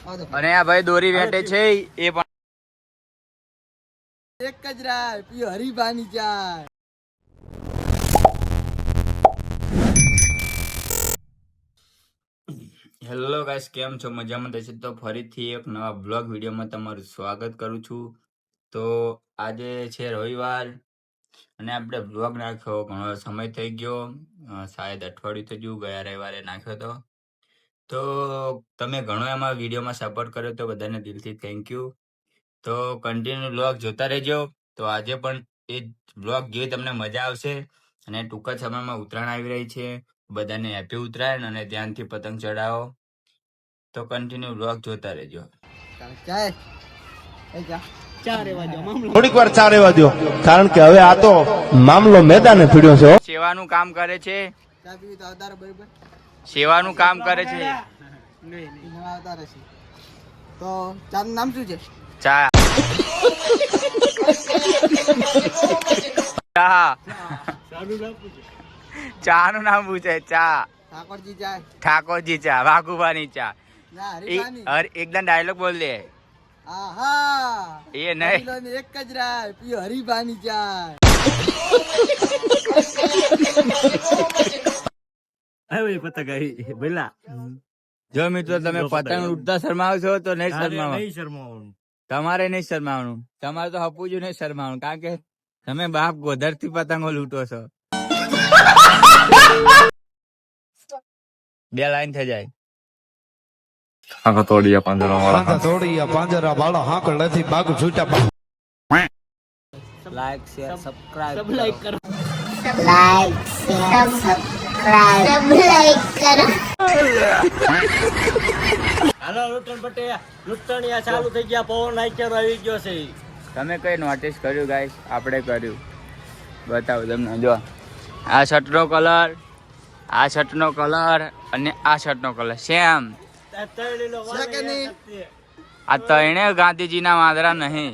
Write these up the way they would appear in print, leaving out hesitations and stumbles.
અને આ ભાઈ દોરી વેટે છે એ પણ એક જ રાય પીઓ હરીબાની ચાય. હેલો ગાઈસ, કેમ છો? મજામાં થશે તો ફરીથી એક નવા બ્લોગ વિડીયોમાં તમારું સ્વાગત કરું છું. તો આજે છે રવિવાર અને આપણે બ્લોગ નાખ્યો ઘણો સમય થઈ ગયો, શાયદ અઠવાડિયું થઈ ગયું, ગયા રવિવારે નાખ્યો હતો. તો તમે ઘણો એમાં વિડીયોમાં સપોર્ટ કર્યો તો બધાને દિલથી થેન્ક યુ. તો કન્ટિન્યુ બ્લોગ જોતા રહેજો. તો આજે પણ એ બ્લોગ જોઈ તમને મજા આવશે. અને ટૂંક જ સમયમાં ઉત્તરાયણ આવી રહી છે, બધાને હેપી ઉત્તરાયણ અને ધ્યાનથી પતંગ ચડાવો. તો કન્ટિન્યુ બ્લોગ જોતા રહેજો. થોડીક વાર ચા રહેવા દો, કારણ કે હવે આ તો મામલો મેદાને પીડ્યો છે. સેવાનું કામ કરે છે, ચા પીવી તો આવતા રહો બરોબર. સેવાનું કામ કરે છે. નહીં આવતા રહેશે. તો ચાનું નામ શું છે? ચા ચા ચા નું નામ પૂછે. ચા ઠાકોરજી ચાય. ઠાકોરજી ચા, વાઘુબાની ચા. ના હરીબાની. એકદમ ડાયલોગ બોલ દે. આહા એ નહીં. વડીલોને એક જ રાય પીઓ હરીબાની ચાય. જો મિત્રો તમે પતંગ ઉડતા શરમાવ છો તો નહીં શરમાવો. તમારે નહીં શરમાવાનું, તમારે તો હપુજુ નહીં શરમાવાનું, કારણ કે તમે બાપ ગોધર થી પતંગો લૂંટો છો. બે લાઈન થઈ જાય. તોડિયા પાંજરા વાળા હાકળ નથી બાગ છૂટા. લાઈક શેર સબસ્ક્રાઇબ કરો. હાલો લૂંટણ પટે લૂંટણિયા ચાલુ થઈ ગયા, પવન આઈચર આવી ગયો છે. તમે કઈ નોટિસ કર્યું ગાઈસ? આપણે કર્યું. બતાવો તમને. જો આ શર્ટનો કલર, આ શર્ટનો કલર અને આ શર્ટનો કલર સેમ. આ ત્રણે ગાંધીજીના વાંદરા નહીં.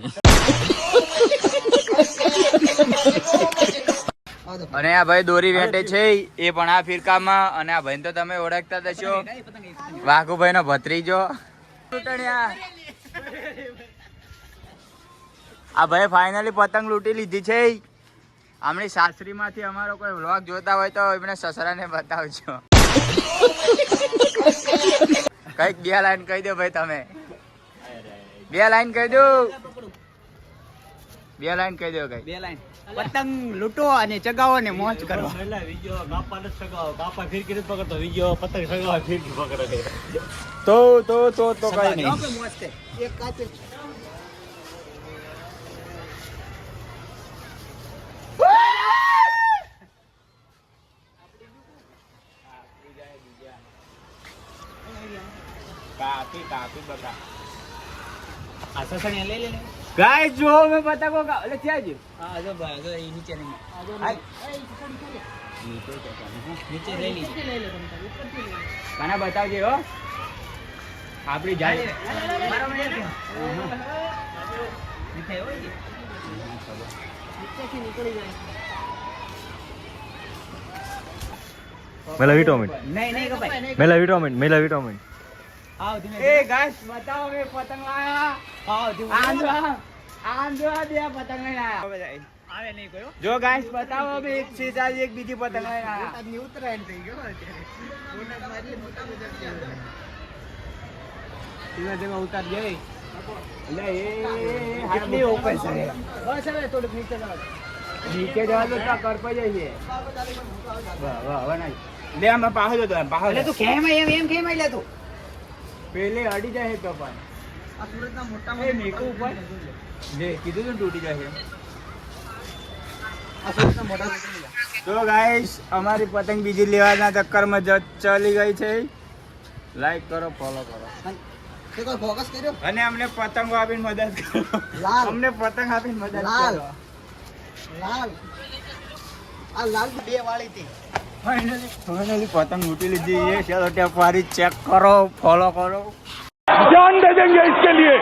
અને આ ભાઈ દોરી વેટે છે એ પણ આ ફિરકામાં. અને આ ભાઈ તો તમે ઓળખતા થશો, વાઘુભાઈ નો ભત્રીજો. આ ભાઈ ફાઇનલી પતંગ લૂંટી લીધી છે. આમની સાસરી માંથી અમારો કોઈ વ્લોગ જોતા હોય તો એમને સસરાને બતાવજો. કઈક બે લાઈન કહી દો ભાઈ. તમે બે લાઈન કહી દો. બે લાઈન કહી દો. કઈ બે લાઈન? પતંગ લૂંટો અને ચગાવો ને મોજ કરો. બાપા ને સગાવો, બાપા ફિરકી નથી પકડતો, વિજયો પતંગ સગાવા ફિરકી પકડે. તો કઈ નહીં. મોજ છે. એક કાચે ગાઈસ જો મેં પતંગો એટલે ક્યાં ગયું? હા જો ભાઈ જો એ નીચે નહીં. નીચે લઈ લીધી. કાના બતાવજે હો. આપડી જાય. મેલા વિટામિન નહીં કપાય. મેલા વિટામિન એ ગાઈસ બતાવો મે પતંગ લાયા. આંધો દે પતંગ લઈને આયા. આવે નહીં કોયો. જો ગાઈસ બતાવો મે એક સીધા એક બીજી પતંગ લઈને આયા. ની ઉતરાયણ થઈ ગયો અત્યારે. ધીમે ઉતાર જઈ. એટલે એ કેટલી ઓપન છે. બસ હવે થોડુંક નીચે જવા. નીચે જવા તો કરપા જાય છે. વાહ નહીં. લે આમાં પાહો જો પાહો. એટલે તું કેમ કેમ લે તું. પેલે અડી જાય તો પણ આ સુરતના મોટા એ મેકો ઉપર જે કીધું તું તૂટી જાય. આ સુરતના મોટા તો ગાઈસ અમારી પતંગ બીજી લેવાના ચક્કરમાં ચાલી ગઈ છે. લાઈક કરો, ફોલો કરો તે કોઈ ફોકસ કર્યો? અને અમને પતંગો આપીને મદદ કરો. લાલ. અમને પતંગ આપીને મદદ લાલ. કરો. લાલ આ લાલ બે વાળી હતી. ફાઇનલી પતંગ લૂંટી લીધી છે. ચલો ત્યાં ફરી ચેક કરો, ફોલો કરો. જાન દે દેંગે इसके लिए.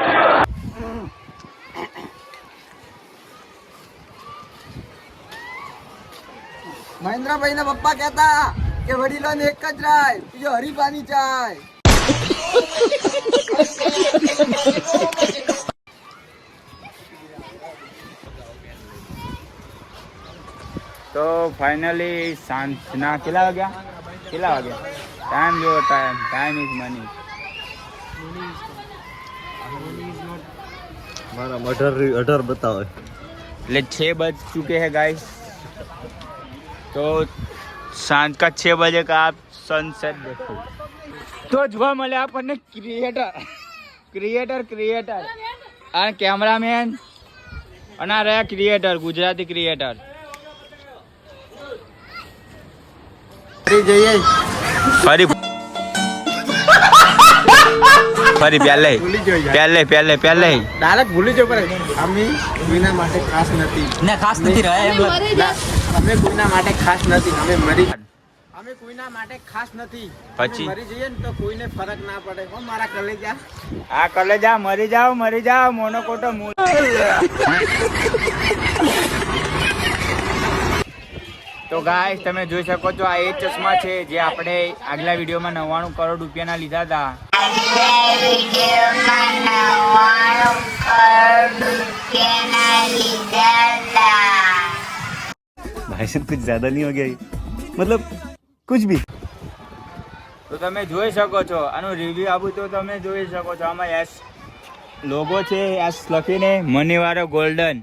મહેન્દ્રભાઈ ના પપ્પા કહેતા કે વડીલોને એક જ રાય પીઓ હરીબાની ચાય. તો ફાઇનલી સાંજના કેટલા વાગ્યા ટાઈમ જો ટાઈમ ઇઝ મની. મારા 18 બતાવે એટલે 6 बज चुके हैं गाइस. तो सांझ का 6 बजे का आप सनसेट देखो तो જોવા મળે આપણને ક્રિએટર આ કેમેરામેન અને આ રહ્યા ક્રિએટર, ગુજરાતી ક્રિએટર. ફરી પહેલે ડાયરેક્ટ ભૂલી જાવ પર અમે કોઈના માટે ખાસ નથી અમે કોઈના માટે ખાસ નથી. અમે કોઈના માટે ખાસ નથી. પછી? મરી જઈએ ને તો કોઈને ફરક ના પડે. હો મારા કલેજા. આ કલેજા મરી જાઓ મોનોકોટો તો ગાઈસ તમે જોઈ શકો છો આ એ ચશ્મા છે જે આપણે આગલા વિડીયોમાં 99 કરોડ રૂપિયાના લીધા હતા. भाई साहब कुछ ज्यादा नहीं हो गया ये? मतलब कुछ भी. તો તમે જોઈ શકો છો આનું રિવ્યુ આપું તો તમે જોઈ શકો છો. આમાં એસ લોગો છે, એસ લખીને મનીવાળો ગોલ્ડન.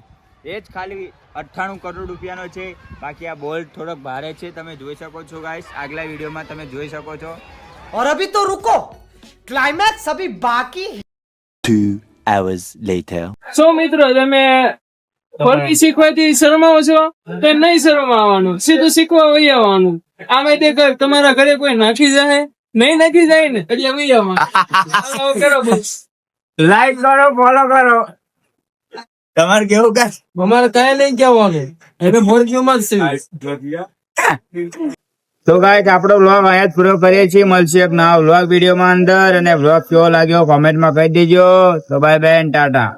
એ જ ખાલી 98 કરોડ રૂપિયાનો છે. બાકી આ બોલ્ટ થોડોક ભારે છે, તમે જોઈ શકો છો ગાઈસ. આગલા વિડીયોમાં તમે જોઈ શકો છો. और अभी तो रुको, क्लाइमैक्स अभी बाकी है। 2 hours later. સો મિત્રો તમે ફરકી શીખવાથી શરમાવો છો તો નહીં શરમાવાનું, સીધું શીખવા વહી આવવાનું. આમે તે તમારા ઘરે કોઈ નાખી જાય, નહીં નાખી જાય ને એટલે વહી આવવાનું. કરો બસ, લાઈક કરો, ફોલો કરો. તમારે કેવું કાંઈ અમારે કઈ નહીં કહેવાનું, એટલે મોરજીઓમાં જ છે. તો ગાઈસ આપણો વ્લોગ અહીંયા જ પૂરો કરીએ છીએ. મળશે એક નવા વ્લોગ વિડીયોમાં અંદર. અને વ્લોગ કેવો લાગ્યો કોમેન્ટમાં કહી દેજો. તો બાય બાય, ટાટા.